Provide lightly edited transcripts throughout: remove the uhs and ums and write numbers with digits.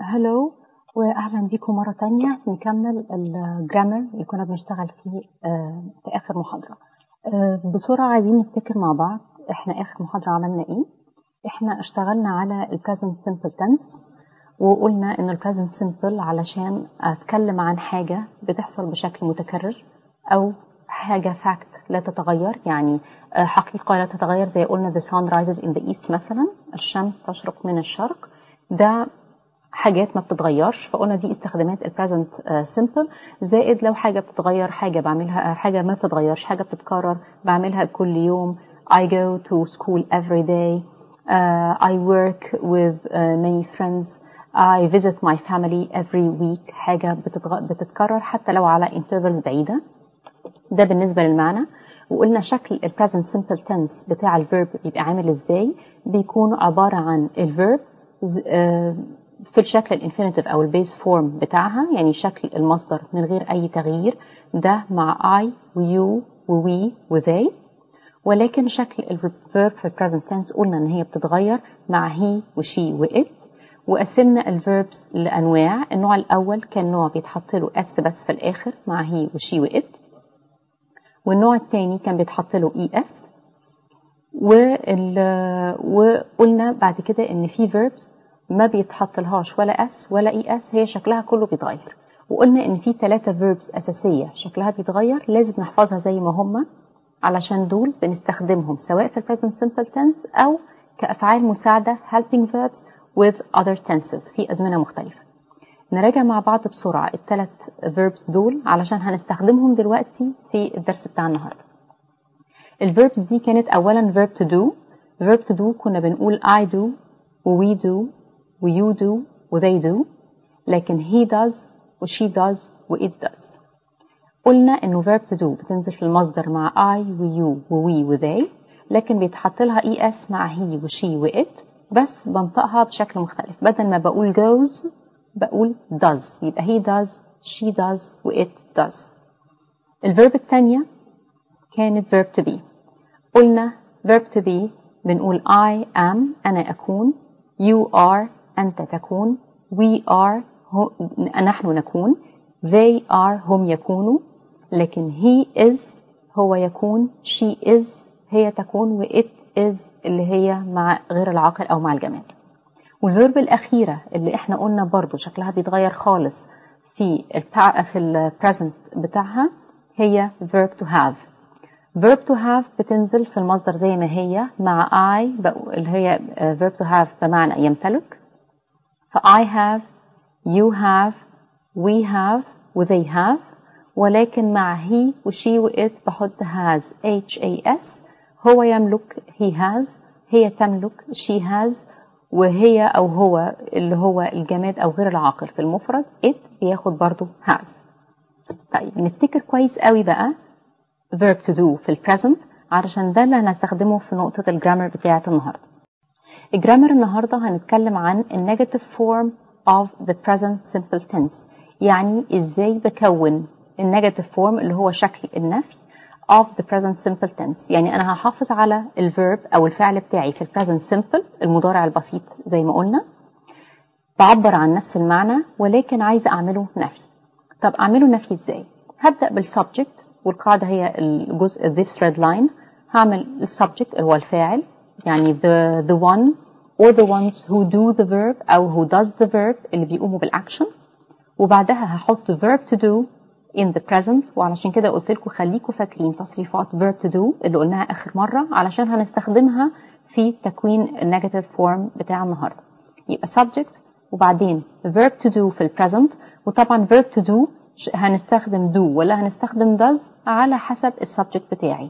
هلو واهلا بكم مره تانية. نكمل الجرامر اللي كنا بنشتغل فيه في اخر محاضره. بسرعه عايزين نفتكر مع بعض احنا اخر محاضره عملنا ايه. احنا اشتغلنا على البريزنت سمبل تنس، وقلنا ان البريزنت سمبل علشان اتكلم عن حاجه بتحصل بشكل متكرر او حاجه فاكت لا تتغير، يعني حقيقه لا تتغير، زي قلنا the sun rises in the east مثلا، الشمس تشرق من الشرق، ده حاجات ما بتتغيرش، فقلنا دي استخدامات البريزنت سمبل. زائد لو حاجه بتتغير، حاجه بعملها، حاجه ما بتتغيرش، حاجه بتتكرر بعملها كل يوم. I go to school every day. I work with many friends. I visit my family every week. حاجه بتتكرر حتى لو على intervals بعيده. ده بالنسبه للمعنى. وقلنا شكل البريزنت سمبل تنس بتاع الفيرب بيبقى عامل ازاي. بيكون عباره عن الفيرب في الشكل الانفينيتيف او البيس فورم بتاعها، يعني شكل المصدر من غير اي تغيير، ده مع I ويو ووي وذي. ولكن شكل الفيرب في البريزنت تنس قلنا ان هي بتتغير مع هي وشي وإت. وقسمنا الفيربس لانواع. النوع الاول كان نوع بيتحط له اس بس في الاخر مع هي وشي وإت، والنوع الثاني كان بيتحط له اي اس. وقلنا بعد كده ان في فيربس ما بيتحط لهاش ولا اس ولا اي اس، هي شكلها كله بيتغير. وقلنا ان في 3 فيربس اساسيه شكلها بيتغير لازم نحفظها زي ما هم، علشان دول بنستخدمهم سواء في البريزنت سمبل تنس او كافعال مساعده helping verbs with other tenses في ازمنه مختلفه. نراجع مع بعض بسرعه الثلاث فيربس دول علشان هنستخدمهم دلوقتي في الدرس بتاع النهارده. الفيربس دي كانت اولا verb to do. verb to do كنا بنقول I do و we do و you do و they do، لكن he does و she does و it does. قلنا انه verb to do بتنزل في المصدر مع I و you و we و they، لكن بيتحط لها es مع he و she و it، بس بنطقها بشكل مختلف. بدل ما بقول goes بقول does، يبقى he does she does و it does. الفيرب الثانية كانت verb to be. قلنا verb to be بنقول I am أنا أكون، you are أنت تكون، we are نحن نكون، they are هم يكونوا، لكن he is هو يكون، she is هي تكون، و it is اللي هي مع غير العاقل أو مع الجماد. والفيرب الأخيرة اللي احنا قلنا برضو شكلها بيتغير خالص في البريزنت بتاعها هي verb to have. verb to have بتنزل في المصدر زي ما هي مع I اللي هي verb to have بمعنى يمتلك، ف I have you have we have و they have. ولكن مع he و she و it بحط has has. هو يملك he has، هي تملك she has، وهي أو هو اللي هو الجماد أو غير العاقل في المفرد it بياخد برضو has. طيب نفتكر كويس قوي بقى verb to do في البريزنت علشان ده اللي هنستخدمه في نقطة الجرامر بتاعة النهاردة. الجرامر النهاردة هنتكلم عن النيجاتيف فورم of the present simple tense، يعني ازاي بكون النيجاتيف فورم اللي هو شكل النفي of the present simple tense. يعني انا هحافظ على الفيرب او الفعل بتاعي في البريزنت simple المضارع البسيط زي ما قلنا، بعبر عن نفس المعنى ولكن عايزة اعمله نفي. طب اعمله نفي ازاي؟ هبدأ بالسبجكت، والقاعدة هي الجزء this red line. هعمل السبجكت اللي هو الفاعل، يعني the one or the ones who do the verb أو who does the verb اللي بيقوموا بالأكشن. وبعدها هحط verb to do in the present، وعلشان كده قلت لكم خليكم فاكرين تصريفات verb to do اللي قلناها آخر مرة علشان هنستخدمها في تكوين النيجاتيف فورم بتاع النهاردة. يبقى subject وبعدين verb to do في present. وطبعا verb to do هنستخدم do ولا هنستخدم does على حسب السبجكت بتاعي.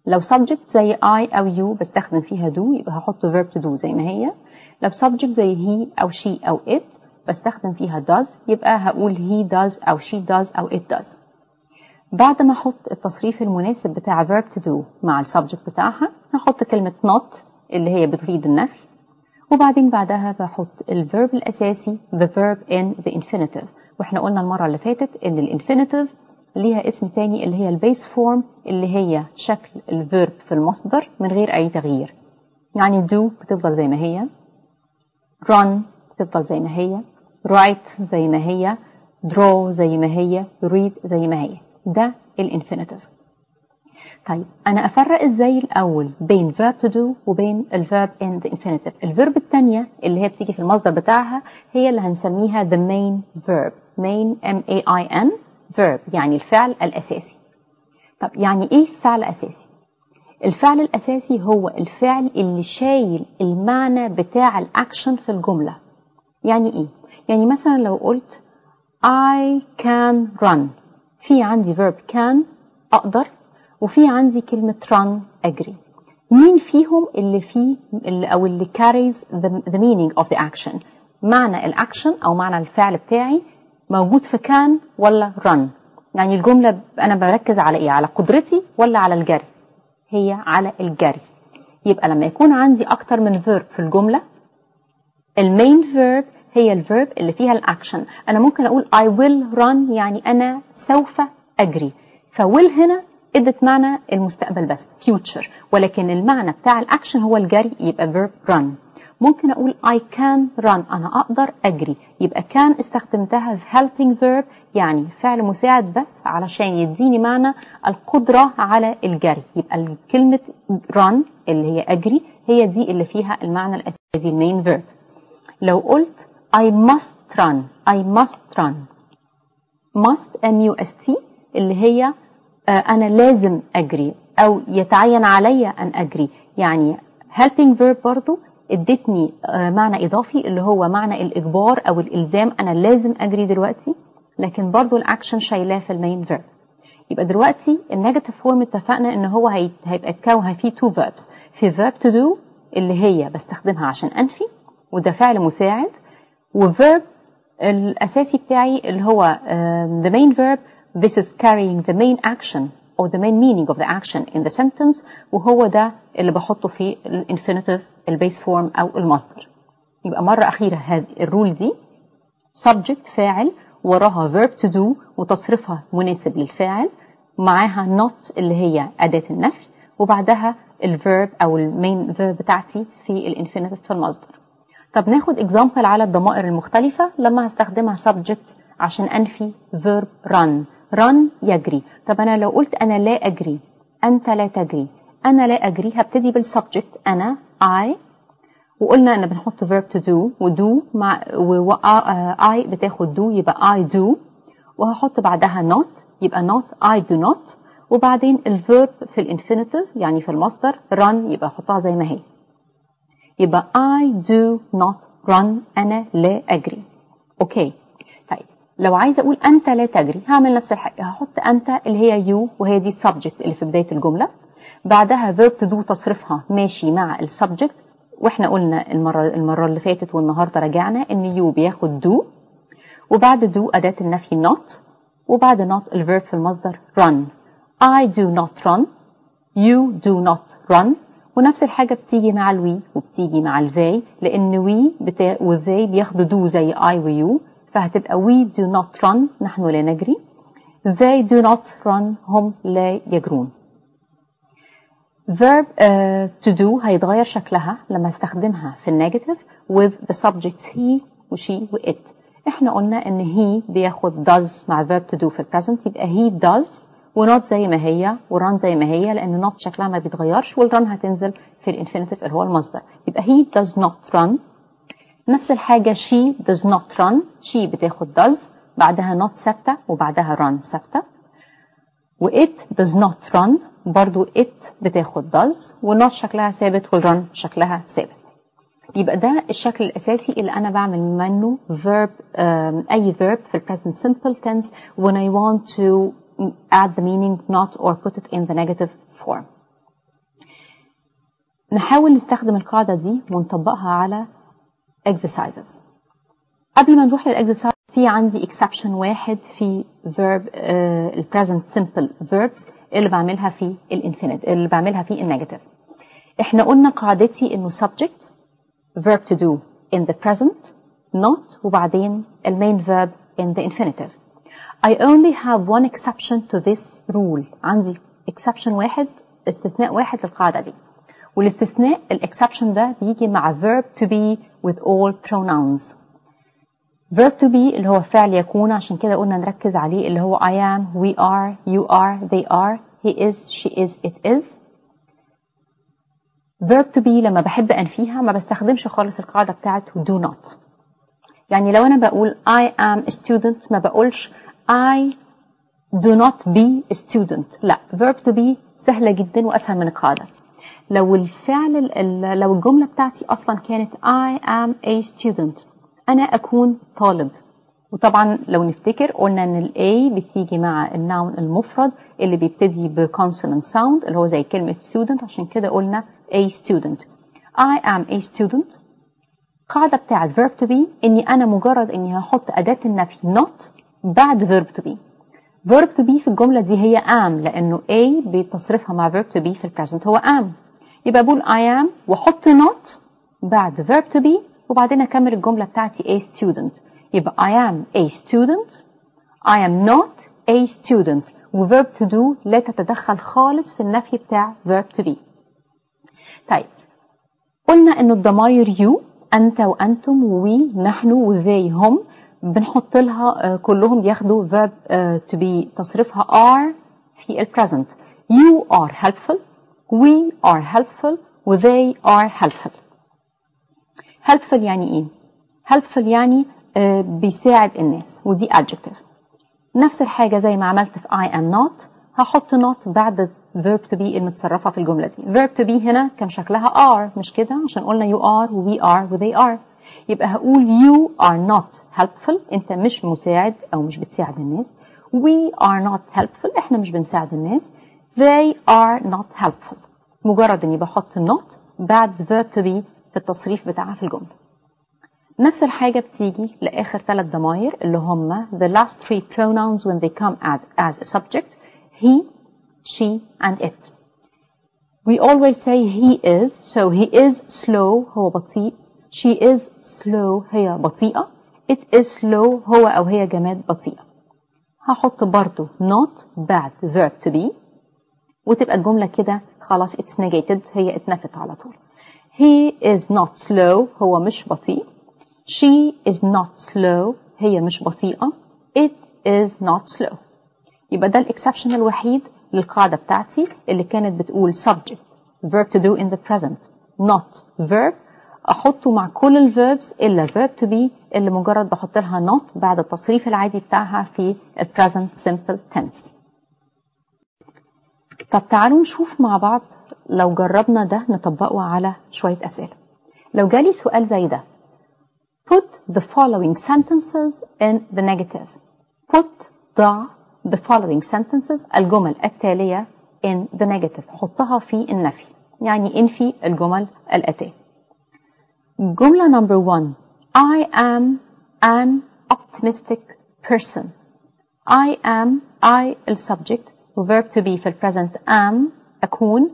لو subject زي I أو you بستخدم فيها do يبقى هحط verb to do زي ما هي. لو subject زي he أو she أو it بستخدم فيها does يبقى هقول he does أو she does أو it does. بعد ما أحط التصريف المناسب بتاع verb to do مع السبجكت بتاعها هحط كلمة not اللي هي بتفيد النفي، وبعدين بعدها بحط الفيرب الأساسي the verb in the infinitive. واحنا قلنا المرة اللي فاتت ان الانفينيتيف ليها اسم تاني اللي هي البيس فورم اللي هي شكل الفيرب في المصدر من غير اي تغيير. يعني do بتفضل زي ما هي، run تفضل زي ما هي، write زي ما هي، draw زي ما هي، read زي ما هي. ده الانفينيتيف. طيب أنا أفرق إزاي الأول بين verb to do وبين الverb in the infinitive؟ الverb التانية اللي هي بتيجي في المصدر بتاعها هي اللي هنسميها the main verb. main M-A-I-N verb يعني الفعل الأساسي. طب يعني إيه فعل أساسي؟ الفعل الأساسي هو الفعل اللي شايل المعنى بتاع الأكشن في الجملة. يعني إيه؟ يعني مثلا لو قلت I can run، في عندي verb can أقدر، وفي عندي كلمة run أجري. مين فيهم اللي فيه أو اللي carries the meaning of the action؟ معنى الأكشن أو معنى الفعل بتاعي موجود في can ولا run؟ يعني الجملة أنا بركز على إيه؟ على قدرتي ولا على الجري؟ هي على الجري. يبقى لما يكون عندي أكتر من verb في الجملة، المين verb هي الverb اللي فيها الأكشن. أنا ممكن أقول I will run يعني أنا سوف أجري، فwill هنا ادت معنى المستقبل بس future، ولكن المعنى بتاع الأكشن هو الجري، يبقى verb run. ممكن أقول I can run أنا أقدر أجري، يبقى can استخدمتها في helping verb يعني فعل مساعد بس علشان يديني معنى القدرة على الجري. يبقى كلمة run اللي هي أجري هي دي اللي فيها المعنى الأساسي، دي المين verb. لو قلت I must run، I must run، must M-U-S-T اللي هي أنا لازم أجري أو يتعين علي أن أجري، يعني helping verb برضو ادتني معنى إضافي اللي هو معنى الإجبار أو الإلزام، أنا لازم أجري دلوقتي، لكن برضو الأكشن شايلاه في المين verb. يبقى دلوقتي النيجاتيف فورم اتفقنا إن هو هيبقى اتكون فيه two verbs، في verb to do اللي هي بستخدمها عشان أنفي وده فعل مساعد، وverb الأساسي بتاعي اللي هو the main verb this is carrying the main action or the main meaning of the action in the sentence، وهو ده اللي بحطه في الانفينيتيف البيس فورم أو المصدر. يبقى مرة أخيرة هذه الرول دي subject فاعل وراها verb to do وتصريفها مناسب للفاعل، معاها not اللي هي أداة النفي، وبعدها الverb أو المين verb بتاعتي في الانفينيتيف في المصدر. طب ناخد example على الضمائر المختلفة لما هستخدمها subject عشان أنفي verb run. run يجري. طب أنا لو قلت أنا لا أجري، أنت لا تجري، أنا لا أجري هبتدي بالsubject أنا I، وقلنا أن بنحط verb to do وdo مع I بتاخد do يبقى I do، وهحط بعدها not يبقى not I do not، وبعدين الverb في الانفينيتيف يعني في المصدر run يبقى أحطها زي ما هي، يبقى I do not run أنا لا أجري. أوكي. طيب لو عايزة أقول أنت لا تجري هعمل نفس الحاجة، هحط أنت اللي هي you وهي دي subject اللي في بداية الجملة، بعدها verb to do تصرفها ماشي مع السبجكت، واحنا قلنا المرة اللي فاتت والنهاردة رجعنا ان you بياخد do، وبعد do أداة النفي not، وبعد not الverb في المصدر run. I do not run، you do not run، ونفس الحاجة بتيجي مع الوي وبتيجي مع الذي، لأن we والذي بياخدوا do زي I و you، فهتبقى we do not run نحن لا نجري، they do not run هم لا يجرون. verb to do هيتغير شكلها لما استخدمها في النيجاتيف with the subjects he و she و it. احنا قلنا ان he بياخد does مع verb to do في البريزنت، يبقى he does ونوت زي ما هي وران زي ما هي، لان نوت شكلها ما بيتغيرش، والران هتنزل في الانفينيتيف اللي هو المصدر، يبقى he does not run. نفس الحاجة she does not run، she بتاخد does بعدها not ثابتة وبعدها run ثابتة، و it does not run برضو it بتاخد does والنوت شكلها ثابت والرن شكلها ثابت. يبقى ده الشكل الأساسي اللي أنا بعمل منه verb أي verb في present simple tense when I want to add the meaning not or put it in the negative form. نحاول نستخدم القاعدة دي ونطبقها على exercises. قبل ما نروح للexercise في عندي exception واحد في verb present simple verbs اللي بعملها في الانفينيت اللي بعملها في النيجاتيف. احنا قلنا قاعدتي انه subject verb to do in the present not وبعدين المين verb in the infinitive. I only have one exception to this rule. عندي exception واحد، استثناء واحد للقاعدة دي، والاستثناء exception ده بيجي مع verb to be with all pronouns. verb to be اللي هو فعل يكون، عشان كده قلنا نركز عليه، اللي هو I am, we are, you are, they are, he is, she is, it is. verb to be لما بحب أنفيها ما بستخدمش خالص القاعدة بتاعت do not. يعني لو أنا بقول I am a student ما بقولش I do not be a student. لا، verb to be سهلة جدا وأسهل من القاعدة. لو الفعل لو الجملة بتاعتي أصلا كانت I am a student، أنا أكون طالب. وطبعا لو نفتكر قلنا إن ال A بتيجي مع النون المفرد اللي بيبتدي ب consonant sound اللي هو زي كلمة student، عشان كده قلنا a student. I am a student. قاعدة بتاعت verb to be إني أنا مجرد إني هحط أداة النفي not بعد verb to be. verb to be في الجملة دي هي am، لأنه a بتصرفها مع verb to be في البريزنت هو am. يبقى بقول I am وحط not بعد verb to be وبعدين أكمل الجملة بتاعتي a student. يبقى I am a student، I am not a student. و verb to do لا تتدخل خالص في النفي بتاع verb to be. طيب قلنا إنه الضمائر you أنت وأنتم ووي نحن وذي هم بنحط لها كلهم بياخدوا verb to be تصريفها are في البريزنت. You are helpful، we are helpful، و they are helpful. helpful يعني إيه؟ helpful يعني بيساعد الناس، ودي adjective. نفس الحاجة زي ما عملت في I am not هحط not بعد verb to be المتصرفة في الجملة دي. verb to be هنا كان شكلها are مش كده، عشان قلنا you are و we are و they are. يبقى هقول you are not helpful، انت مش مساعد او مش بتساعد الناس. we are not helpful، احنا مش بنساعد الناس. they are not helpful. مجرد اني بحط not بعد verb to be في التصريف بتاعها في الجملة. نفس الحاجة بتيجي لآخر 3 ضمائر اللي هم the last 3 pronouns when they come as a subject: he, she and it. We always say he is, so he is slow هو بطيء. She is slow هي بطيئة. It is slow هو أو هي جماد بطيئة. هحط برضو not بعد verb to be وتبقى الجملة كده خلاص it's negated، هي اتنفت على طول. He is not slow هو مش بطيء. She is not slow هي مش بطيئة. It is not slow. يبقى ده الإكسبشن الوحيد للقاعدة بتاعتي اللي كانت بتقول subject verb to do in the present not verb أحطه مع كل الverbs إلا verb to be اللي مجرد بحط لها not بعد التصريف العادي بتاعها في present simple tense. طب تعالوا نشوف مع بعض لو جربنا ده نطبقه على شوية أسئلة. لو جالي سؤال زي ده put the following sentences in the negative. put ضع the following sentences الجمل التالية in the negative حطها في النفي، يعني انفي الجمل الآتية. جملة number 1 I am an optimistic person. I am I السبجكت verb to be في present am أكون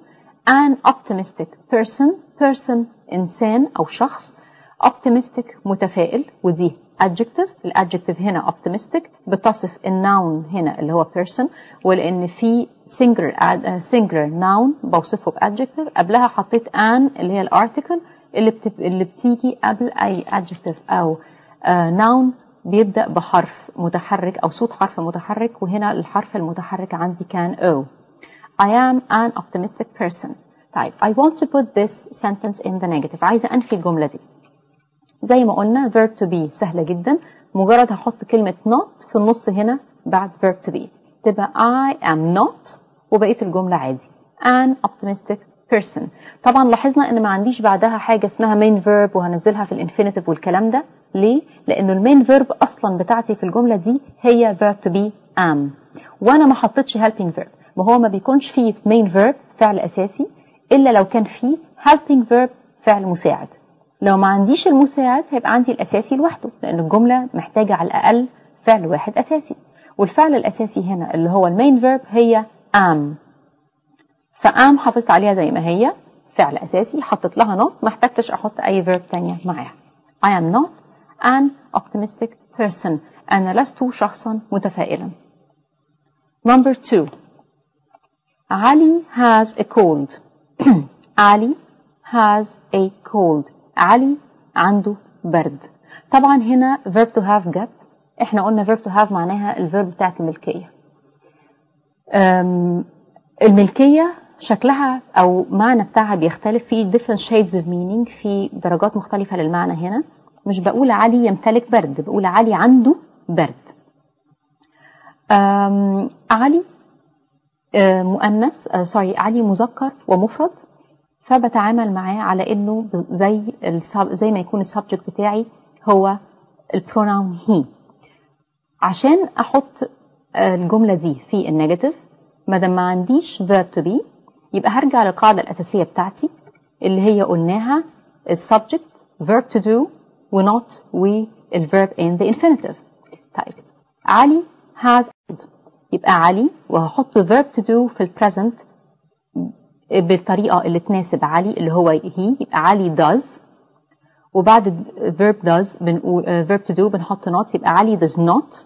an optimistic person إنسان أو شخص optimistic متفائل ودي adjective. الادجكتيف هنا optimistic بتصف النون هنا اللي هو person، ولأن في singular noun بوصفه بadjective قبلها حطيت an اللي هي الارتيكل اللي بتيجي قبل أي adjective أو noun بيبدأ بحرف متحرك أو صوت حرف متحرك، وهنا الحرف المتحرك عندي كان O. I am an optimistic person. طيب I want to put this sentence in the negative. عايزة أنفي الجملة دي. زي ما قلنا verb to be سهلة جدا، مجرد هحط كلمة not في النص هنا بعد verb to be تبقى I am not وبقية الجملة عادي an optimistic person. طبعا لاحظنا ان ما عنديش بعدها حاجة اسمها main verb وهنزلها في الانفينيتيف والكلام ده. ليه؟ لانه المين verb اصلا بتاعتي في الجملة دي هي verb to be am، وانا ما حطيتش helping verb. ما هو ما بيكونش فيه main verb فعل اساسي الا لو كان فيه helping verb فعل مساعد. لو ما عنديش المساعد هيبقى عندي الأساسي لوحده، لأن الجملة محتاجة على الأقل فعل واحد أساسي، والفعل الأساسي هنا اللي هو المين فيرب هي am. فam حافظت عليها زي ما هي فعل أساسي، حطت لها not، ما احتاجتش أحط أي verb تانية معاها. I am not an optimistic person. أنا لست شخصا متفائلا. Number 2 Ali has a cold. Ali has a cold. علي عنده برد. طبعا هنا verb to have جت. احنا قلنا verb to have معناها الفيرب بتاعت الملكية. الملكية شكلها أو معنى بتاعها بيختلف في different shades of meaning، في درجات مختلفة للمعنى. هنا مش بقول علي يمتلك برد، بقول علي عنده برد. علي مؤنث، علي مذكر ومفرد، فبتعامل معاه على انه زي ما يكون السبجكت بتاعي هو البروناون هي. عشان احط الجملة دي في النيجاتيف، مادام ما عنديش verb to be، يبقى هرجع للقاعدة الأساسية بتاعتي اللي هي قلناها السبجكت verb to do و not والverb in the infinitive. طيب علي has يبقى علي، وهحط verb to do في البريزنت بالطريقة اللي تناسب علي اللي هو he، يبقى علي does، وبعد verb does بنقول verb to do بنحط not، يبقى علي does not.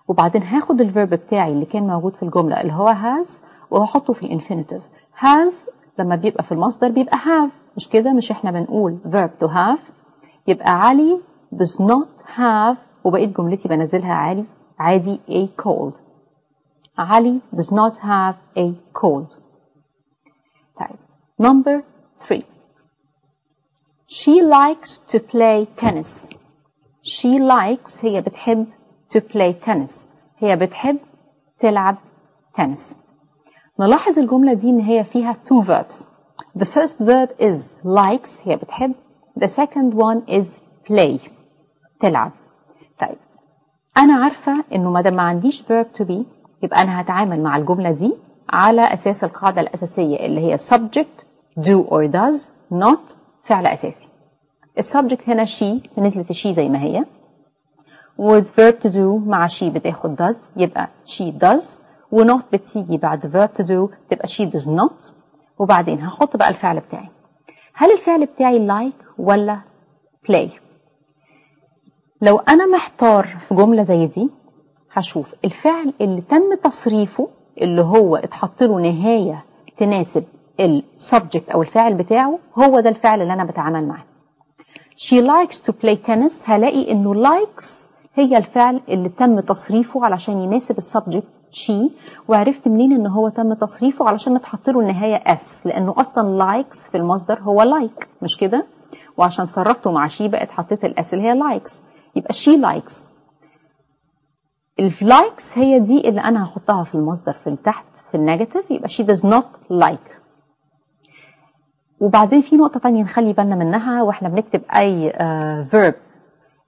وبعدين هاخد الverb بتاعي اللي كان موجود في الجملة اللي هو has وهحطه في الانفينيتيف. has لما بيبقى في المصدر بيبقى have، مش كده؟ مش احنا بنقول verb to have؟ يبقى علي does not have، وبقيت جملتي بنزلها عادي a cold. علي does not have a cold. طيب number 3. She likes to play tennis. She likes هي بتحب to play tennis، هي بتحب تلعب تنس. نلاحظ الجملة دي ان هي فيها two verbs. The first verb is likes هي بتحب. The second one is play تلعب. طيب انا عارفة انه مادام ما عنديش verb to be، يبقى انا هتعامل مع الجملة دي على اساس القاعدة الاساسية اللي هي subject do or does not فعل اساسي. السبجكت هنا she، نزلت she زي ما هي، والverb to do مع she بتاخد does، يبقى she does، ونوت بتيجي بعد verb to do تبقى she does not. وبعدين هحط بقى الفعل بتاعي. هل الفعل بتاعي like ولا play؟ لو أنا محتار في جملة زي دي، هشوف الفعل اللي تم تصريفه اللي هو اتحط له نهاية تناسب السبجكت أو الفاعل بتاعه، هو ده الفعل اللي أنا بتعامل معاه. She likes to play tennis، هلاقي إنه likes هي الفعل اللي تم تصريفه علشان يناسب السبجكت she، وعرفت منين إن هو تم تصريفه علشان اتحط له النهاية s، لأنه أصلا likes في المصدر هو like، مش كده؟ وعشان صرفته مع she بقت حطيت الاس اللي هي likes، يبقى she likes. اللايكس هي دي اللي أنا هحطها في المصدر في تحت في النيجاتيف، يبقى she does not like. وبعدين في نقطة تانية نخلي بالنا منها واحنا بنكتب أي verb،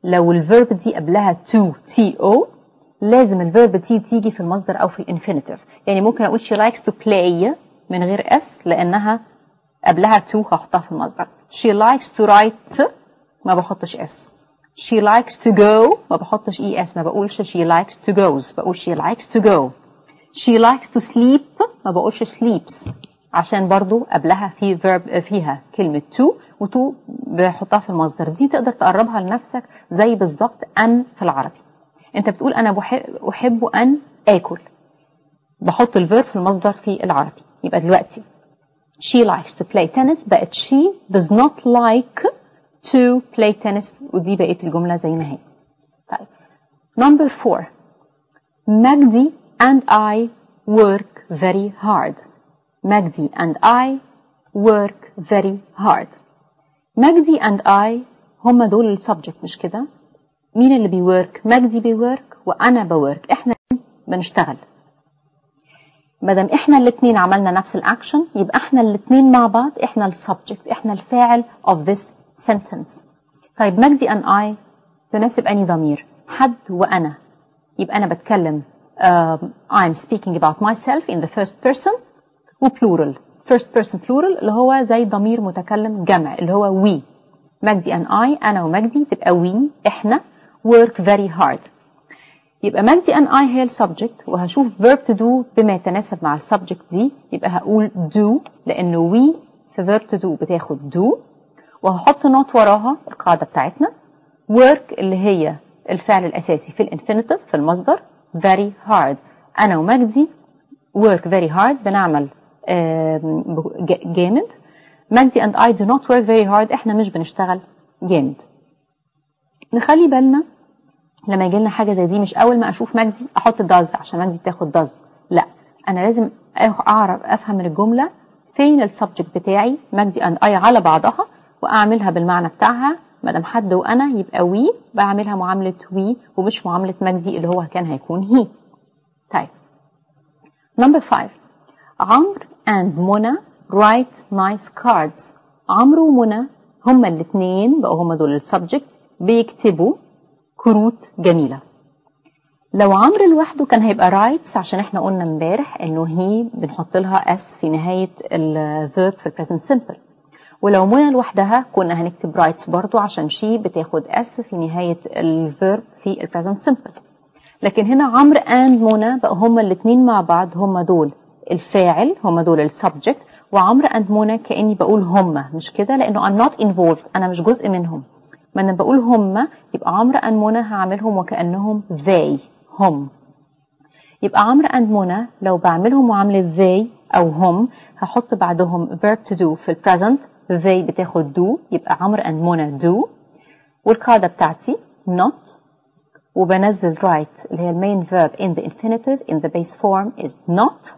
لو الفيرب دي قبلها to to لازم الفيرب دي تيجي في المصدر أو في الانفينيتيف. يعني ممكن أقول she likes to play من غير s لأنها قبلها to هحطها في المصدر. she likes to write ما بحطش s. she likes to go ما بحطش es، ما بقولش she likes to goes، بقول she likes to go. she likes to sleep ما بقولش sleeps، عشان برضو قبلها في verb فيها كلمة to، وto بحطها في المصدر. دي تقدر تقربها لنفسك زي بالظبط أن في العربي. انت بتقول أنا أحب أن آكل، بحط الverb في المصدر في العربي. يبقى دلوقتي she likes to play tennis بقت she does not like to play tennis، ودي بقيت الجملة زي ما هي. طيب number 4. مجدي and I work very hard. مجدي and I work very hard. مجدي and I هم دول السبجكت، مش كده؟ مين اللي بيورك؟ مجدي بيورك وأنا بورك، احنا بنشتغل. مادام احنا الاتنين عملنا نفس الاكشن، يبقى احنا الاتنين مع بعض احنا السبجكت، احنا الفاعل of this sentence. طيب مجدي and I تناسب أني ضمير؟ حد وأنا، يبقى أنا بتكلم I'm speaking about myself in the first person وبلورال. first person plural اللي هو زي ضمير متكلم جمع اللي هو we. مجدي and I أنا ومجدي تبقى we إحنا work very hard. يبقى مجدي and I هي السبجكت، وهشوف verb to do بما يتناسب مع السبجكت دي، يبقى هقول do لأنه we في verb to do بتاخد do، وهحط not وراها القاعدة بتاعتنا. work اللي هي الفعل الأساسي في الانفينيتيف في المصدر very hard. أنا ومجدي work very hard بنعمل جامد. مجدي and I do not work very hard احنا مش بنشتغل جامد. نخلي بالنا لما يجي لنا حاجة زي دي مش أول ما أشوف مجدي أحط does عشان مجدي بتاخد does. لا، أنا لازم أعرف أفهم من الجملة فين السبجكت بتاعي مجدي and I على بعضها وأعملها بالمعنى بتاعها. مادام حد وأنا يبقى we بعملها معاملة we ومش معاملة مجدي اللي هو كان هيكون he. طيب number 5. عمرو and منى write nice cards. عمرو ومنى هما الاثنين بقوا هما دول السبجكت بيكتبوا كروت جميلة. لو عمرو لوحده كان هيبقى writes عشان احنا قلنا امبارح انه هي بنحط لها s في نهاية الverb في present simple. ولو منى لوحدها كنا هنكتب writes برضو عشان she بتاخد s في نهاية الverb في present simple. لكن هنا عمرو and منى بقوا هما الاثنين مع بعض هما دول الفاعل هما دول السبجكت وعمرو and منى كأني بقول هما مش كده لأنه I'm not involved أنا مش جزء منهم. ما أنا بقول هما يبقى عمرو and منى هعملهم وكأنهم they هم. يبقى عمرو and منى لو بعملهم معاملة they أو هم هحط بعدهم verb to do في present they بتاخد do يبقى عمرو and منى do. والقاعدة بتاعتي not وبنزل write اللي هي المين verb in the infinitive in the base form is not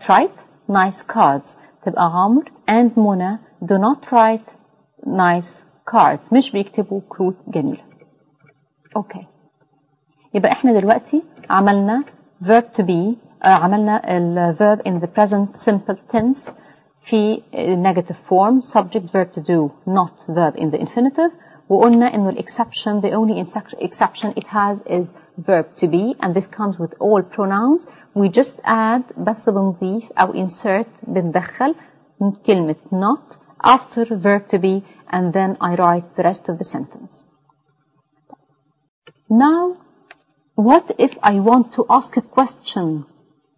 write nice cards. تبقى عمرو and منى do not write nice cards مش بيكتبوا كروت جميلة. اوكي يبقى احنا دلوقتي عملنا verb to be عملنا ال verb in the present simple tense في negative form subject verb to do not verb in the infinitive. وقلنا انه exception the only exception it has is verb to be and this comes with all pronouns. we just add بس بنضيف أو insert بندخل كلمة not after verb to be and then I write the rest of the sentence. Now what if I want to ask a question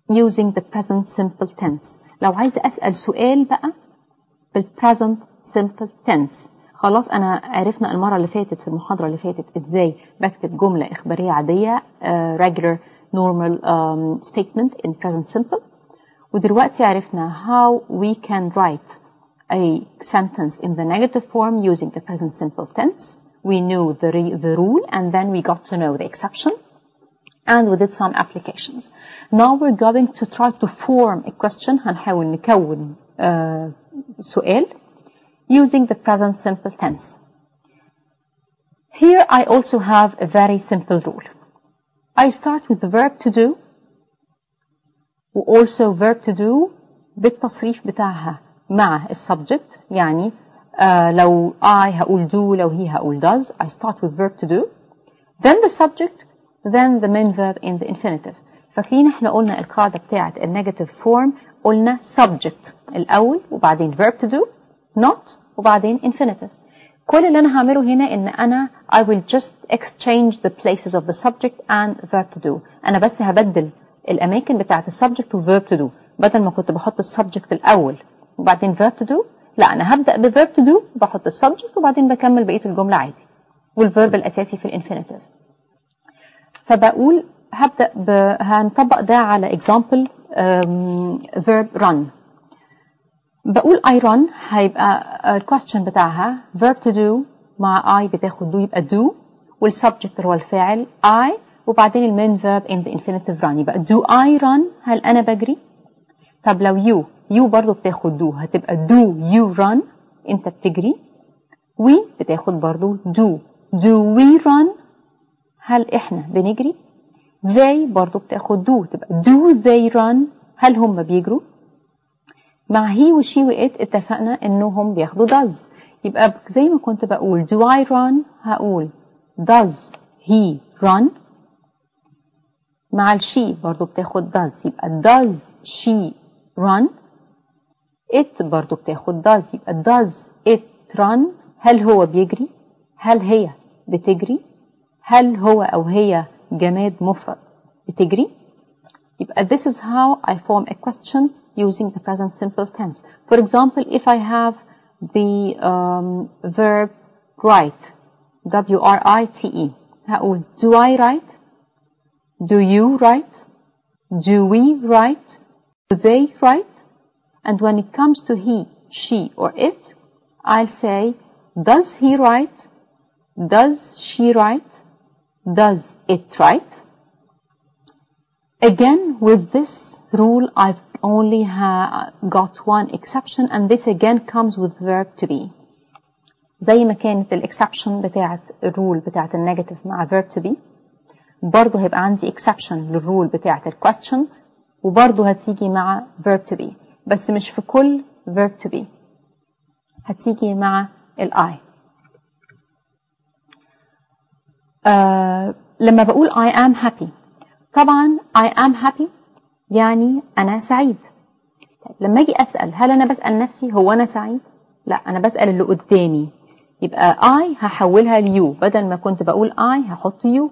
using the present simple tense. لو عايزة أسأل سؤال بقى بالpresent simple tense. خلاص أنا عرفنا المرة اللي فاتت في المحاضرة اللي فاتت إزاي بكتب جملة إخبارية عادية regular normal statement in present simple. ودلوقتي عرفنا how we can write a sentence in the negative form using the present simple tense. We knew the rule and then we got to know the exception and we did some applications. Now we're going to try to form a question. هنحاول نكون سؤال using the present simple tense. Here I also have a very simple rule. I start with the verb to do also verb to do بالتصريف بتاعها مع السبجكت. يعني لو I هقول do لو he هقول does. I start with verb to do then the subject then the main verb in the infinitive. فاكرين احنا قلنا القاعدة بتاعت النيجاتيف فورم قلنا subject الأول وبعدين verb to do not وبعدين infinitive. كل اللي أنا هعمله هنا إن أنا I will just exchange the places of the subject and verb to do. أنا بس هبدل الأماكن بتاعت السبجكت و verb to do. بدل ما كنت بحط السبجكت الأول وبعدين verb to do لا أنا هبدأ ب verb to do وبحط السبجكت وبعدين بكمل بقية الجملة عادي والverb الأساسي في الانفينيتيف. فبقول هبدأ هنطبق ده على example verb run. بقول I run هيبقى الquestion بتاعها verb to do مع I بتاخد do يبقى do والسبجكت اللي هو الفاعل I وبعدين المين verb in the infinitive run يبقى do I run هل أنا بجري. طب لو you برضو بتاخد do هتبقى do you run أنت بتجري. we بتاخد برضو do we run هل إحنا بنجري. they برضو بتاخد do تبقى do they run هل هم بيجروا. مع he و she و it اتفقنا إنهم بياخدوا does يبقى زي ما كنت بقول do I run هقول does he run. مع she برضو بتاخد does يبقى does she run. it برضو بتاخد does يبقى does it run هل هو بيجري هل هي بتجري هل هو أو هي جماد مفرد بتجري. يبقى this is how I form a question using the present simple tense. For example, if I have the verb write W-R-I-T-E هقول do I write do you write do we write do they write. And when it comes to he, she or it I'll say does he write does she write, does it write. Again, with this rule, I've only got one exception, and this again comes with verb to be. زي ما كانت الاكسبشن بتاعت الرول بتاعت النيجاتيف مع verb to be، برضه هيبقى عندي exception للرول بتاعت الكويستشن، وبرضه هتيجي مع verb to be، بس مش في كل verb to be، هتيجي مع I. لما بقول I am happy، طبعا I am happy يعني أنا سعيد. طيب لما أجي أسأل، هل أنا بسأل نفسي هو أنا سعيد؟ لا، أنا بسأل اللي قدامي، يبقى I هحولها ليو، بدل ما كنت بقول I هحط يو.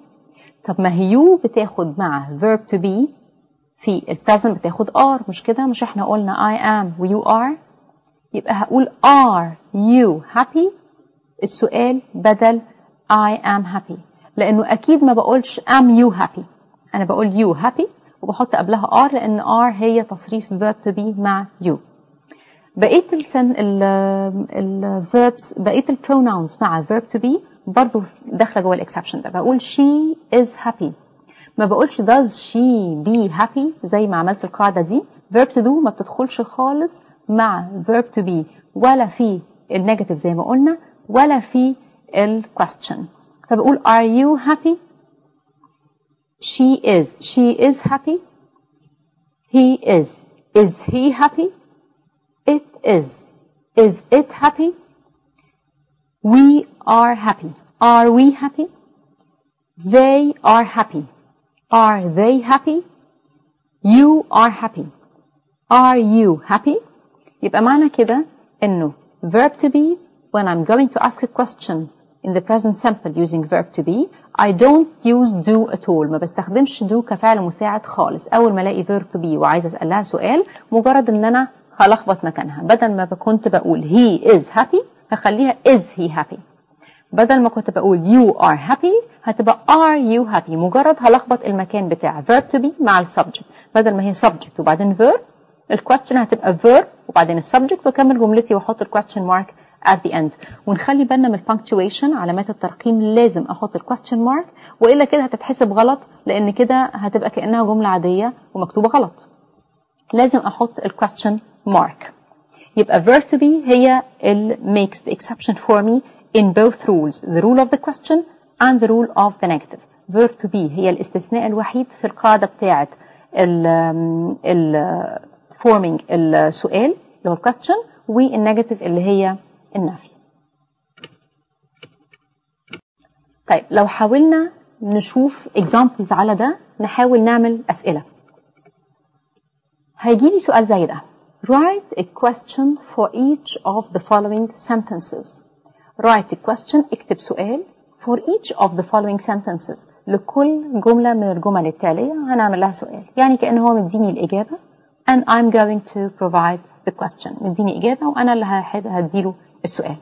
طب ما هي يو بتاخد مع verb to be في البريزنت بتاخد are، مش كده؟ مش احنا قلنا I am و you are؟ يبقى هقول are you happy؟ السؤال بدل I am happy، لأنه أكيد ما بقولش am you happy، أنا بقول you happy وبحط قبلها are، لأن are هي تصريف verb to be مع you. بقية الverbs، بقية الpronouns مع verb to be برضو داخلة جوه الexception ده. بقول she is happy، ما بقولش does she be happy زي ما عملت القاعدة دي. verb to do ما بتدخلش خالص مع verb to be، ولا في النيجاتيف زي ما قلنا، ولا في الquestion. فبقول are you happy؟ she is happy. he is he happy؟ it is it happy؟ we are happy, are we happy؟ they are happy, are they happy؟ you are happy, are you happy؟ يبقى معنى كده انه verb to be when I'm going to ask a question in the present simple using verb to be I don't use do at all. ما بستخدمش do كفعل مساعد خالص. اول ما الاقي verb to be وعايزه اسالها سؤال، مجرد ان انا هلخبط مكانها، بدل ما كنت بقول he is happy هخليها is he happy، بدل ما كنت بقول you are happy هتبقى are you happy، مجرد هلخبط المكان بتاع verb to be مع السبجكت. بدل ما هي subject وبعدين verb، الquestion هتبقى verb وبعدين السبجكت، واكمل جملتي واحط الquestion mark at the end. ونخلي بالنا من punctuation، علامات الترقيم لازم احط الquestion mark، والا كده هتتحسب غلط، لان كده هتبقى كأنها جملة عادية ومكتوبة غلط. لازم احط الquestion mark. يبقى verb to be هي makes the exception for me in both rules, the rule of the question and the rule of the negative. verb to be هي الاستثناء الوحيد في القاعدة بتاعة forming السؤال اللي هو question، والنيجاتيف اللي هي النفي. طيب لو حاولنا نشوف examples على ده، نحاول نعمل أسئلة. هيجيلي سؤال زي ده: write a question for each of the following sentences. write a question، اكتب سؤال for each of the following sentences، لكل جملة من الجمل التالية هنعمل لها سؤال. يعني كأنه هو مديني الإجابة and I'm going to provide the question، مديني إجابة وأنا اللي هديله السؤال.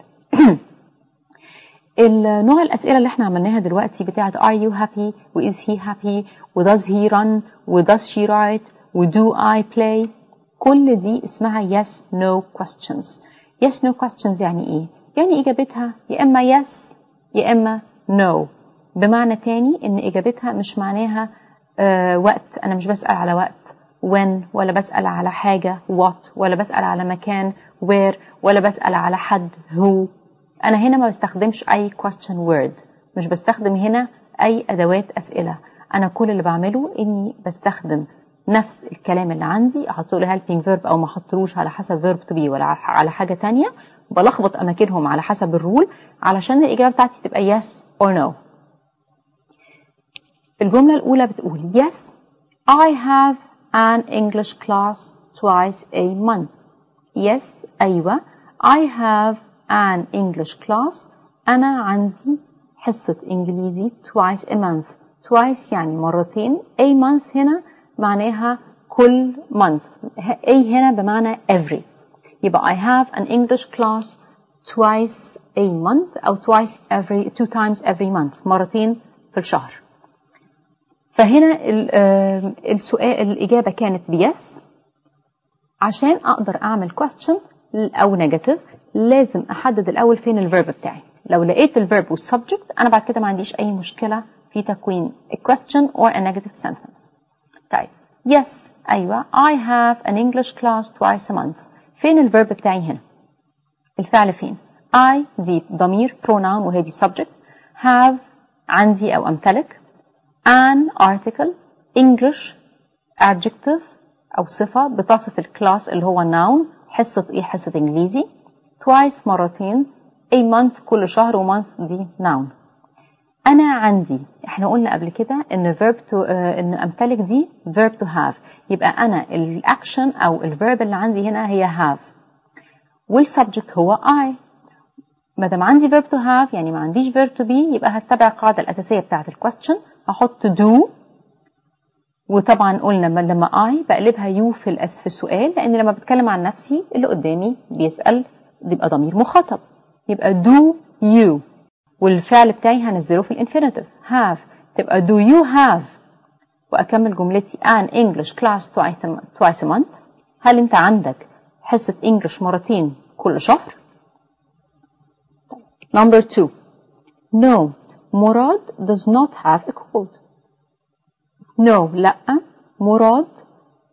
النوع الأسئلة اللي احنا عملناها دلوقتي بتاعت are you happy و is he happy و does he run و does she write و do I play، كل دي اسمها yes no questions. yes no questions يعني ايه؟ يعني إجابتها يا إما yes يا إما no. بمعنى تاني إن إجابتها مش معناها وقت، أنا مش بسأل على وقت when، ولا بسأل على حاجة what، ولا بسأل على مكان where، ولا بسأل على حد who. أنا هنا ما بستخدمش أي question word، مش بستخدم هنا أي أدوات أسئلة. أنا كل اللي بعمله إني بستخدم نفس الكلام اللي عندي، أحطه له helping verb أو ما أحطلوش على حسب verb to be ولا على حاجة تانية، بلخبط أماكنهم على حسب الرول علشان الإجابة بتاعتي تبقى yes or no. الجملة الأولى بتقول yes I have an English class twice a month. yes أيوة I have an English class، أنا عندي حصة إنجليزي twice a month. twice يعني مرتين، a month هنا معناها كل month، a هنا بمعنى every. يبقى I have an English class twice a month أو two times every month، مرتين في الشهر. فهنا السؤال الإجابة كانت بيس. عشان أقدر أعمل question أو negative لازم أحدد الأول فين الverb بتاعي. لو لقيت الverb والsubject أنا بعد كده ما عنديش أي مشكلة في تكوين a question or a negative sentence. طيب yes أيوة I have an English class twice a month. فين الverb بتاعي هنا؟ الفعل فين؟ I دي ضمير pronoun وهي دي subject. have عندي أو أمتلك. an article English adjective أو صفة بتصف الكلاس اللي هو noun. حصة إيه؟ حصة إنجليزي. twice مرتين. a month كل شهر وmonth دي noun. أنا عندي إحنا قلنا قبل كده إن verb to إن أمتلك دي verb to have. يبقى أنا الأكشن أو الverb اللي عندي هنا هي have والsubject هو I. ما دام عندي verb to have يعني ما عنديش verb to be يبقى هتبع القاعدة الأساسية بتاعة الquestion. هحط do وطبعا قلنا لما I بقلبها you في السؤال لأن لما بتكلم عن نفسي اللي قدامي بيسأل يبقى ضمير مخاطب. يبقى do you والفعل بتاعي هنزله في الانفينيتيف have تبقى do you have وأكمل جملتي an English class twice a month. هل أنت عندك حصة English مرتين كل شهر؟ Number 2 No مراد does not have a cold. No لأ مراد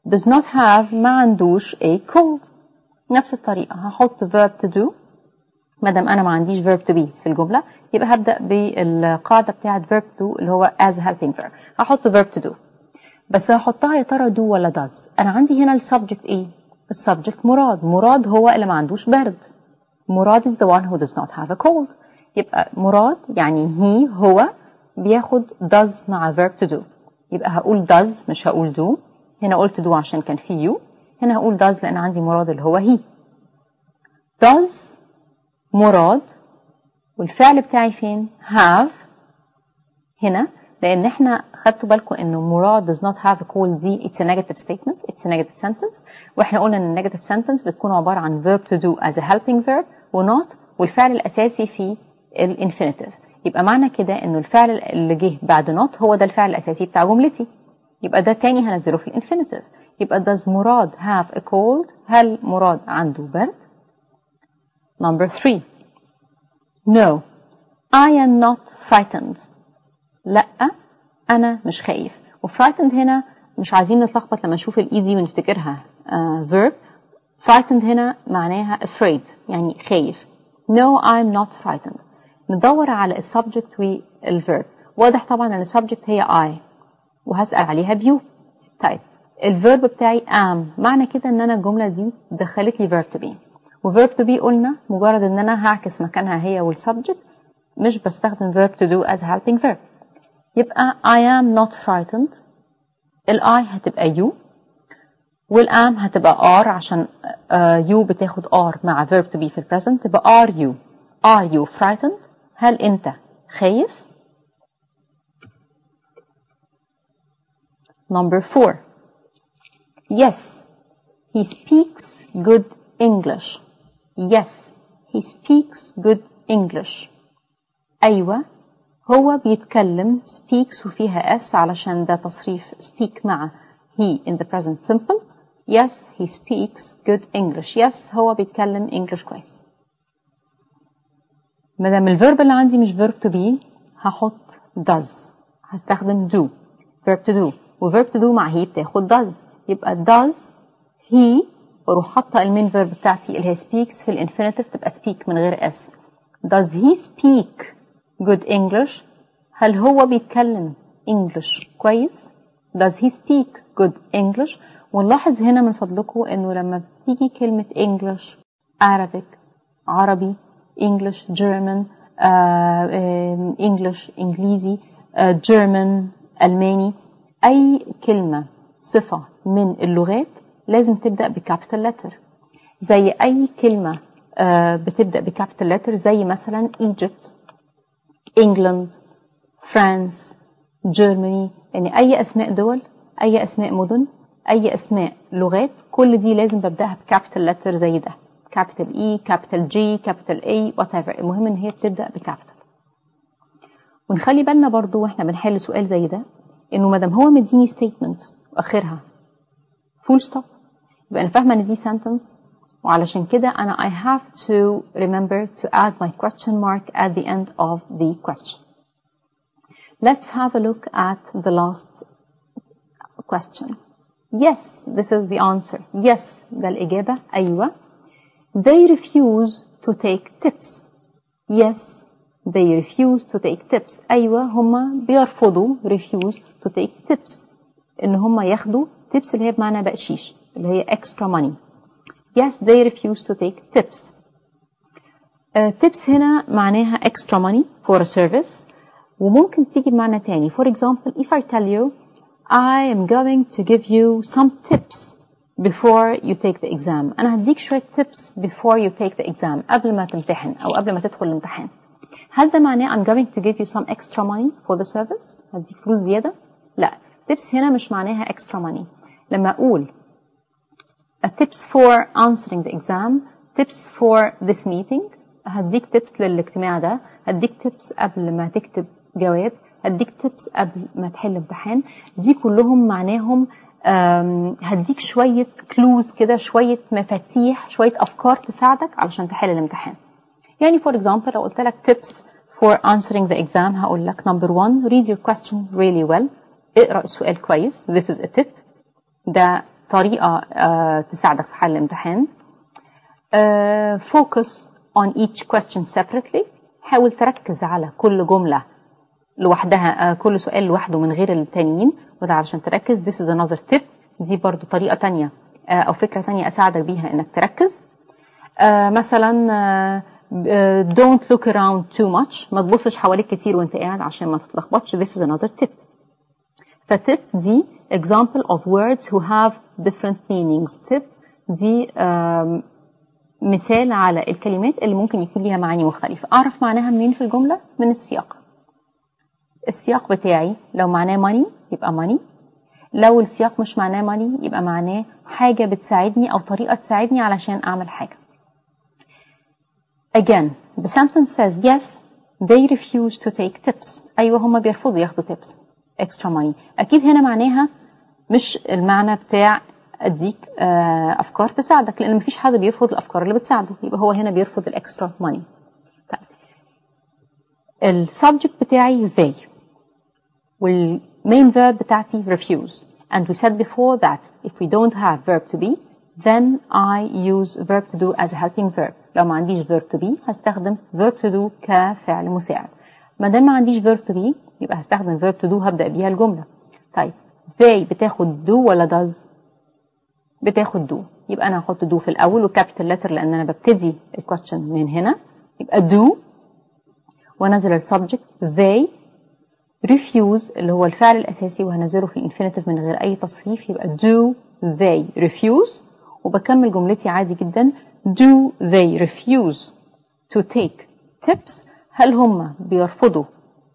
does not have ما عندوش a cold. نفس الطريقة هحط verb to do. مادام أنا ما عنديش verb to be في الجملة يبقى هبدأ بالقاعدة بتاعة verb to do اللي هو as helping verb. هحط verb to do بس هحطها يا ترى do ولا does. أنا عندي هنا السبجكت إيه؟ السبجكت مراد. مراد هو اللي ما عندوش برد. مراد is the one who does not have a cold. يبقى مراد يعني he هو بياخد does مع verb to do. يبقى هقول does مش هقول do. هنا قلت do عشان كان في you. هنا هقول does لأن عندي مراد اللي هو he. does مراد والفعل بتاعي فين؟ have هنا لأن احنا خدتوا بالكم إنه مراد does not have a cold دي it's a negative statement, it's a negative sentence. وإحنا قلنا إن negative sentence بتكون عبارة عن verb to do as a helping verb و not والفعل الأساسي في الانفينيتيف. يبقى معنى كده إنه الفعل اللي جه بعد not هو ده الفعل الأساسي بتاع جملتي. يبقى ده تاني هنزله في الانفينيتيف. يبقى does مراد have a cold؟ هل مراد عنده برد؟ Number 3 No I am not frightened. لأ أنا مش خايف. وfrightened هنا مش عايزين نتلخبط لما نشوف الإي دي ونفتكرها verb. frightened هنا معناها afraid يعني خايف. No I'm not frightened. ندور على السبجكت والverb. واضح طبعا أن السبجكت هي I وهسأل عليها بيو. طيب الverb بتاعي am معنى كده أن أنا الجملة دي دخلت لي verb to be. وverb to be قلنا مجرد أن أنا هعكس مكانها هي والسبجكت مش بستخدم verb to do as helping verb. يبقى I am not frightened. I هتبقى you والam هتبقى are عشان you بتاخد are مع verb to be في present تبقى are you frightened؟ هل أنت خايف؟ Number 4 Yes he speaks good English. Yes he speaks good English. أيوة هو بيتكلم speaks وفيها s علشان ده تصريف speak مع he in the present simple. Yes he speaks good English. Yes هو بيتكلم English كويس. مادام الverb اللي عندي مش verb to be هحط does. هستخدم do verb to do و verb to do مع he بتاخد does. يبقى does he واروح حاطه المين verb بتاعتي اللي هي speaks في الانفينيتيف تبقى speak من غير s. Does he speak good English؟ هل هو بيتكلم English كويس؟ Does he speak good English؟ ونلاحظ هنا من فضلكم إنه لما بتيجي كلمة English Arabic عربي English German English إنجليزي German ألماني أي كلمة صفة من اللغات لازم تبدأ بكابيتال لتر. زي أي كلمة بتبدأ بكابيتال لتر زي مثلا Egypt England France Germany. يعني أي أسماء دول أي أسماء مدن أي أسماء لغات كل دي لازم ببدأها بكابيتال لتر زي ده كابيتال E كابيتال G كابيتال A whatever. المهم إن هي بتبدأ بكابيتال. ونخلي بالنا برضو وإحنا بنحل سؤال زي ده إنه مادام هو مديني statement وآخرها full stop يبقى أنا فاهمة إن دي sentence وعلشان كده أنا I have to remember to add my question mark at the end of the question. Let's have a look at the last question. Yes, this is the answer. Yes, ده الإجابة. أيوة. They refuse to take tips. Yes, they refuse to take tips. أيوة هما بيرفضوا refuse to take tips. إن هما ياخدوا tips اللي هي بمعنى بقشيش اللي هي extra money. Yes, they refuse to take tips. tips هنا معناها extra money for a service. وممكن تيجي بمعنى تاني. For example, if I tell you I am going to give you some tips before you take the exam. أنا هديك شوية tips before you take the exam. قبل ما تمتحن أو قبل ما تدخل الامتحان. هل ده معناه I'm going to give you some extra money for the service؟ هديك فلوس زيادة؟ لا. tips هنا مش معناها extra money. لما أقول tips for answering the exam, tips for this meeting, هديك tips للاجتماع ده، هديك tips قبل ما تكتب جواب، هديك tips قبل ما تحل امتحان. دي كلهم معناهم هديك شوية كلوز كده، شوية مفاتيح، شوية أفكار تساعدك علشان تحل الامتحان. يعني for example لو قلت لك tips for answering the exam هقول لك number 1 read your question really well. اقرأ السؤال كويس. This is a tip. ده طريقة تساعدك في حل الامتحان. Focus on each question separately. حاول تركز على كل جملة لوحدها، كل سؤال لوحده من غير التانيين، وده علشان تركز. This is another tip. دي برضو طريقة تانية أو فكرة تانية أساعدك بيها إنك تركز. مثلا don't look around too much. ما تبصش حواليك كتير وانت قاعد عشان ما تتلخبطش. This is another tip. فتip دي example of words who have different meanings. tip دي مثال على الكلمات اللي ممكن يكون ليها معاني مختلفة. أعرف معناها منين في الجملة؟ من السياق. السياق بتاعي لو معناه money يبقى money. لو السياق مش معناه money يبقى معناه حاجة بتساعدني أو طريقة تساعدني علشان أعمل حاجة. Again, the sentence says yes, they refuse to take tips. أيوة هما بيرفضوا ياخدوا tips extra money. أكيد هنا معناها مش المعنى بتاع أديك أفكار تساعدك، لأن مفيش حد بيرفض الأفكار اللي بتساعده، يبقى هو هنا بيرفض الإكسترا money. طيب السبجكت بتاعي they والmain verb بتاعتي refuse. And we said before that if we don't have verb to be then I use verb to do as a helping verb. لو ما عنديش verb to be هستخدم verb to do كفعل مساعد. ما دام ما عنديش verb to be يبقى هستخدم verb to do هبدأ بيها الجملة. طيب they بتاخد do ولا does؟ بتاخد do. يبقى أنا هحط do في الأول وكابيتال لتر لأن أنا ببتدي الكويستشن من هنا. يبقى do ونزل السبجكت they refuse اللي هو الفعل الأساسي وهنزله في الانفينيتيف من غير أي تصريف. يبقى do they refuse وبكمل جملتي عادي جدا. do they refuse to take tips؟ هل هم بيرفضوا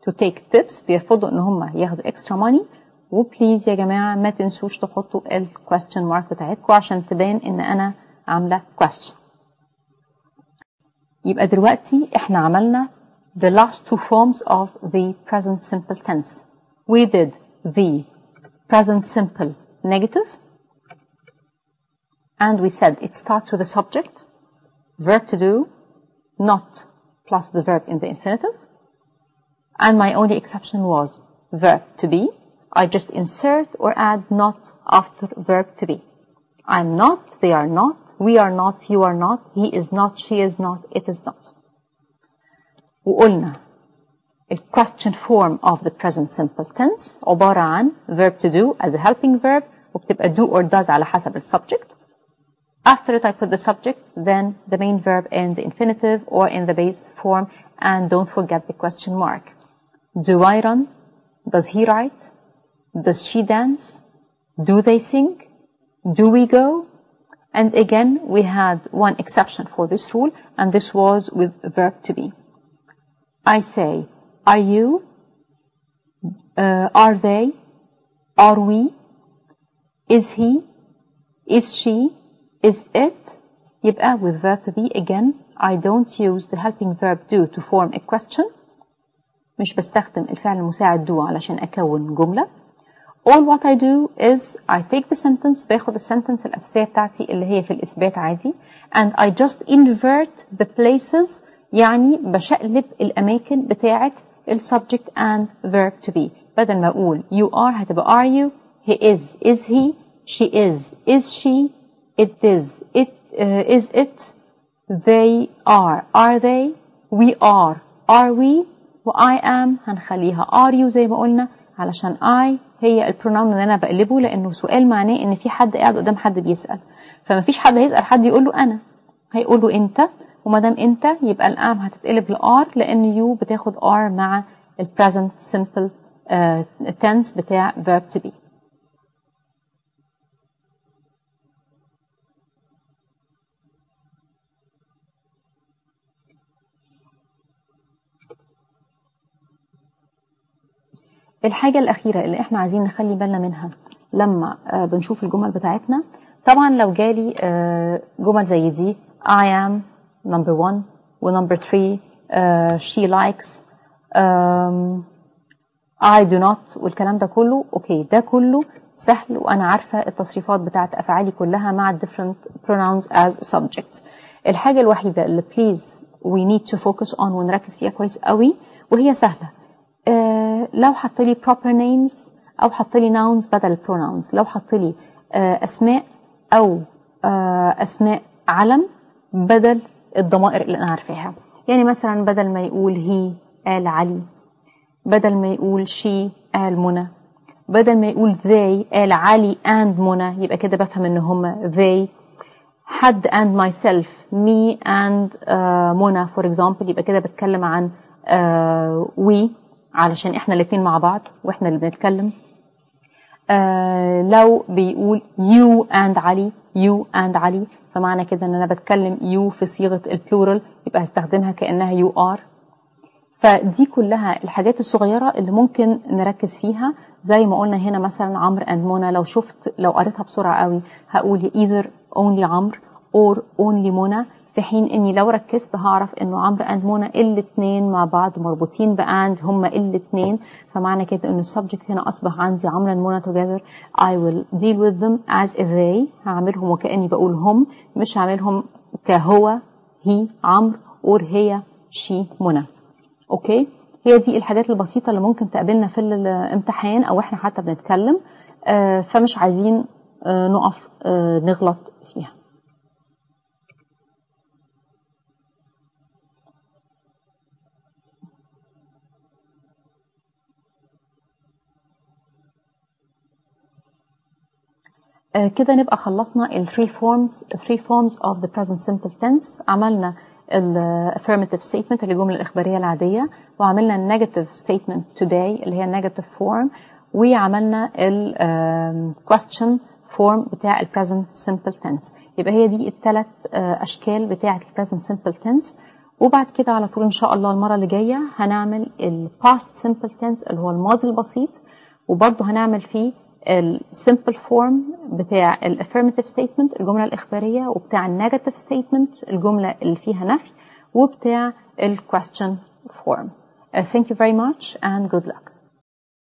to take tips؟ بيرفضوا ان هم ياخدوا extra money. وبليز يا جماعة ما تنسوش تحطوا ال question mark بتاعتكم عشان تبان ان انا عاملة question. يبقى دلوقتي احنا عملنا the last two forms of the present simple tense. We did the present simple negative and we said it starts with a subject, verb to do, not plus the verb in the infinitive. And my only exception was verb to be. I just insert or add not after verb to be. I'm not, they are not, we are not, you are not, he is not, she is not, it is not. وقلنا the question form of the present simple tense عبارة عن verb to do as a helping verb وبتبقى do or does على حسب ال subject. After it I put the subject, then the main verb in the infinitive or in the base form, and don't forget the question mark. Do I run? Does he write? Does she dance? Do they sing? Do we go? And again, we had one exception for this rule, and this was with verb to be. I say, are you? Are they? Are we? Is he? Is she? Is it? يبقى with verb to be again I don't use the helping verb do to form a question. مش بستخدم الفعل المساعد do علشان أكون جملة. all what I do is I take the sentence، باخد السنتنس الأساسية بتاعتي اللي هي في الإثبات عادي، and I just invert the places، يعني بشقلب الأماكن بتاعة ال subject and verb to be. بدل ما أقول you are هتبقى are you، he is he، she is she، it is it، they are they، we are we، و I am هنخليها are you زي ما قلنا، علشان I هي البروناون اللي أنا بقلبه، لأنه سؤال معناه إن في حد قاعد قدام حد بيسأل، فما فيش حد هيسأل حد يقول له أنا، هيقول له أنت، وما دام أنت يبقى الام هتتقلب لآر، لأن you بتاخد are مع ال present simple tense بتاع verb to be. الحاجة الأخيرة اللي احنا عايزين نخلي بالنا منها لما بنشوف الجمل بتاعتنا، طبعا لو جالي جمل زي دي I am number 1 و number 3 she likes I do not والكلام ده كله اوكي، ده كله سهل وأنا عارفة التصريفات بتاعت أفعالي كلها مع different pronouns as subjects. الحاجة الوحيدة اللي please we need to focus on ونركز فيها كويس قوي وهي سهلة، لو حط لي proper names أو حط لي nouns بدل pronouns، لو حط لي أسماء أو أسماء علم بدل الضمائر اللي أنا عارفاها. يعني مثلا بدل ما يقول he قال علي، بدل ما يقول she قال منى، بدل ما يقول they قال علي and منى، يبقى كده بفهم إن هم they. حد and myself me and منى for example، يبقى كده بتكلم عن we علشان احنا الاثنين مع بعض واحنا اللي بنتكلم. لو بيقول you and علي you and علي، فمعنى كده ان انا بتكلم you في صيغة البلورال، يبقى هستخدمها كأنها you are. فدي كلها الحاجات الصغيرة اللي ممكن نركز فيها. زي ما قلنا هنا مثلا عمرو and منى، لو قريتها بسرعة قوي هقول either only عمرو or only منى، في حين اني لو ركزت هعرف انه عمرو and منى الاثنين مع بعض مربوطين باند، هما الاثنين، فمعنى كده ان السبجكت هنا اصبح عندي عمرو and منى together. I will deal with them as they، هعملهم وكأني بقول هم، مش هعملهم كهو هي عمرو or هي she منى. اوكي، هي دي الحاجات البسيطة اللي ممكن تقابلنا في الامتحان او احنا حتى بنتكلم، فمش عايزين نقف نغلط فيها. كده نبقى خلصنا ال three forms of the present simple tense. عملنا ال affirmative statement اللي الجملة الإخبارية العادية، وعملنا ال negative statement today اللي هي negative form، وعملنا ال question form بتاع ال present simple tense. يبقى هي دي الثلاث أشكال بتاعة ال present simple tense. وبعد كده على طول إن شاء الله المرة اللي جاية هنعمل ال past simple tense اللي هو الماضي البسيط، وبرضه هنعمل فيه ال simple form بتاع ال affirmative statement الجملة الإخبارية، وبتاع ال negative statement الجملة اللي فيها نفي، وبتاع ال question form. Thank you very much and good luck.